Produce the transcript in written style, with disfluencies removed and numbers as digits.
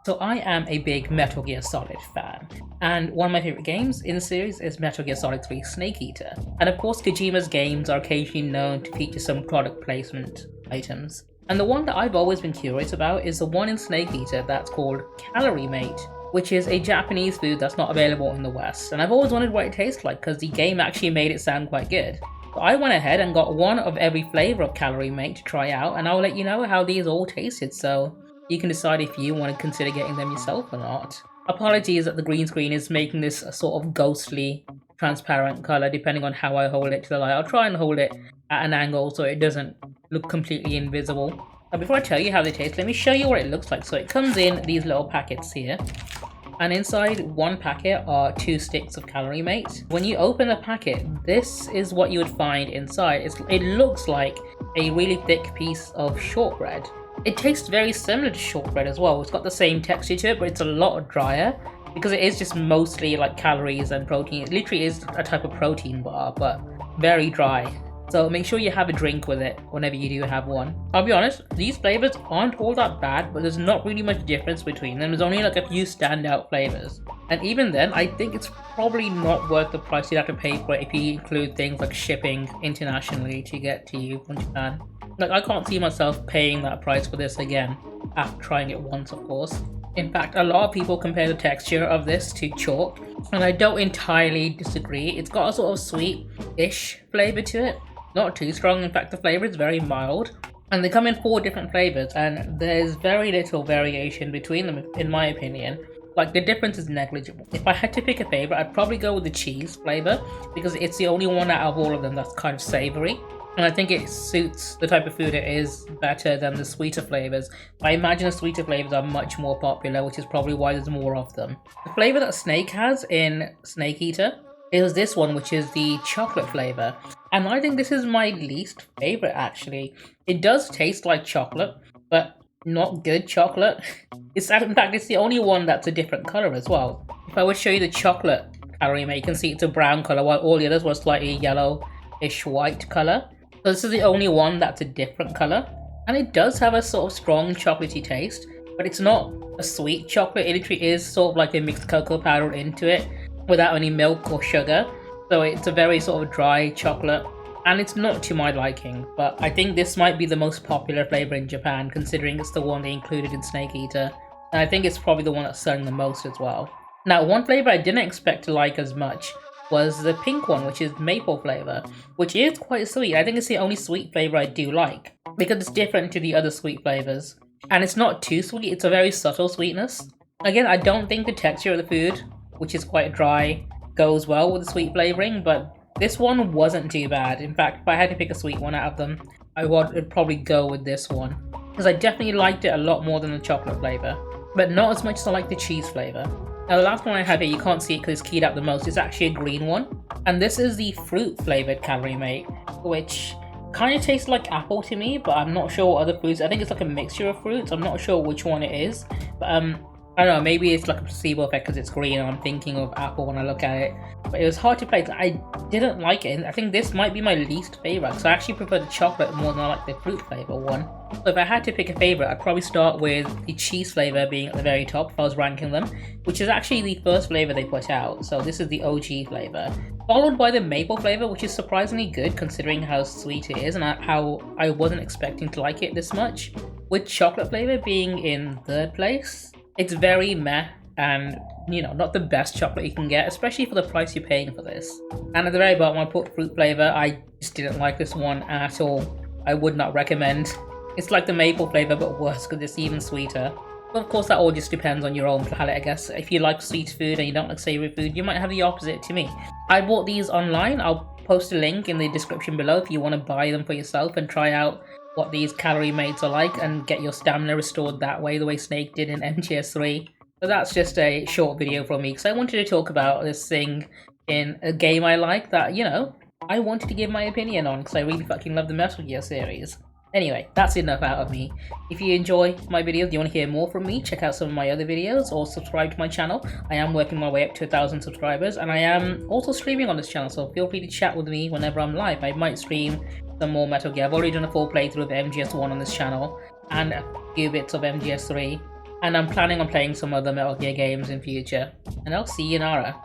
So I am a big Metal Gear Solid fan, and one of my favorite games in the series is Metal Gear Solid 3 Snake Eater. And of course Kojima's games are occasionally known to feature some product placement items. And the one that I've always been curious about is the one in Snake Eater that's called Calorie, which is a Japanese food that's not available in the West. And I've always wondered what it tastes like because the game actually made it sound quite good. So I went ahead and got one of every flavour of Calorie to try out, and I'll let you know how these all tasted, so you can decide if you want to consider getting them yourself or not. Apologies that the green screen is making this a sort of ghostly, transparent colour depending on how I hold it to the light. I'll try and hold it at an angle so it doesn't look completely invisible. Now before I tell you how they taste, let me show you what it looks like. So it comes in these little packets here. And inside one packet are 2 sticks of Calorie. When you open the packet, this is what you would find inside. It looks like a really thick piece of shortbread. It tastes very similar to shortbread as well. It's got the same texture to it, but it's a lot drier because it is just mostly like calories and protein. It literally is a type of protein bar, but very dry. So make sure you have a drink with it whenever you do have one. I'll be honest, these flavors aren't all that bad, but there's not really much difference between them. There's only like a few standout flavors. And even then, I think it's probably not worth the price you'd have to pay for it if you include things like shipping internationally to get to you from Japan. Like, I can't see myself paying that price for this again, after trying it once, of course. In fact, a lot of people compare the texture of this to chalk, and I don't entirely disagree. It's got a sort of sweet-ish flavour to it. Not too strong, in fact the flavour is very mild. And they come in 4 different flavours, and there's very little variation between them, in my opinion. Like, the difference is negligible. If I had to pick a favourite, I'd probably go with the cheese flavour, because it's the only one out of all of them that's kind of savoury. And I think it suits the type of food it is better than the sweeter flavours. I imagine the sweeter flavours are much more popular, which is probably why there's more of them. The flavour that Snake has in Snake Eater is this one, which is the chocolate flavour. And I think this is my least favourite, actually. It does taste like chocolate, but not good chocolate. In fact, it's the only one that's a different colour as well. If I would show you the chocolate Calorie, you can see it's a brown colour, while all the others were slightly yellowish white colour. So this is the only one that's a different colour. And it does have a sort of strong chocolatey taste, but it's not a sweet chocolate. It literally is sort of like they mixed cocoa powder into it without any milk or sugar. So it's a very sort of dry chocolate, and it's not to my liking, but I think this might be the most popular flavour in Japan, considering it's the one they included in Snake Eater, and I think it's probably the one that's selling the most as well. Now, one flavour I didn't expect to like as much was the pink one, which is maple flavour, which is quite sweet. I think it's the only sweet flavour I do like, because it's different to the other sweet flavours. And it's not too sweet, it's a very subtle sweetness. Again, I don't think the texture of the food, which is quite dry, goes well with the sweet flavouring, but this one wasn't too bad. In fact, if I had to pick a sweet one out of them, I would probably go with this one, because I definitely liked it a lot more than the chocolate flavour, but not as much as I like the cheese flavour. Now the last one I have here, you can't see it because it's keyed out the most, it's actually a green one, and this is the fruit flavoured Calorie, which kind of tastes like apple to me, but I'm not sure what other fruits. I think it's like a mixture of fruits. I'm not sure which one it is, but I don't know, maybe it's like a placebo effect because it's green and I'm thinking of apple when I look at it. But it was hard to place. I didn't like it, and I think this might be my least favourite, because I actually prefer the chocolate more than I like the fruit flavour one. So if I had to pick a favourite, I'd probably start with the cheese flavour being at the very top if I was ranking them, which is actually the first flavour they put out. So this is the OG flavour. Followed by the maple flavour, which is surprisingly good considering how sweet it is and how I wasn't expecting to like it this much. With chocolate flavour being in third place. It's very meh and, you know, not the best chocolate you can get, especially for the price you're paying for this. And at the very bottom I put fruit flavour. I just didn't like this one at all. I would not recommend. It's like the maple flavour but worse because it's even sweeter. But of course that all just depends on your own palate, I guess. If you like sweet food and you don't like savoury food, you might have the opposite to me. I bought these online. I'll post a link in the description below if you want to buy them for yourself and try out what these Calorie are like and get your stamina restored that way, the way Snake did in MGS3. So that's just a short video from me, because I wanted to talk about this thing in a game I like that, you know, I wanted to give my opinion on, because I really fucking love the Metal Gear series. Anyway, that's enough out of me. If you enjoy my videos, you want to hear more from me, check out some of my other videos, or subscribe to my channel. I am working my way up to 1,000 subscribers, and I am also streaming on this channel, so feel free to chat with me whenever I'm live. I might stream some more Metal Gear. I've already done a full playthrough of MGS1 on this channel, and a few bits of MGS3. and I'm planning on playing some other Metal Gear games in future. And I'll see you, Nara.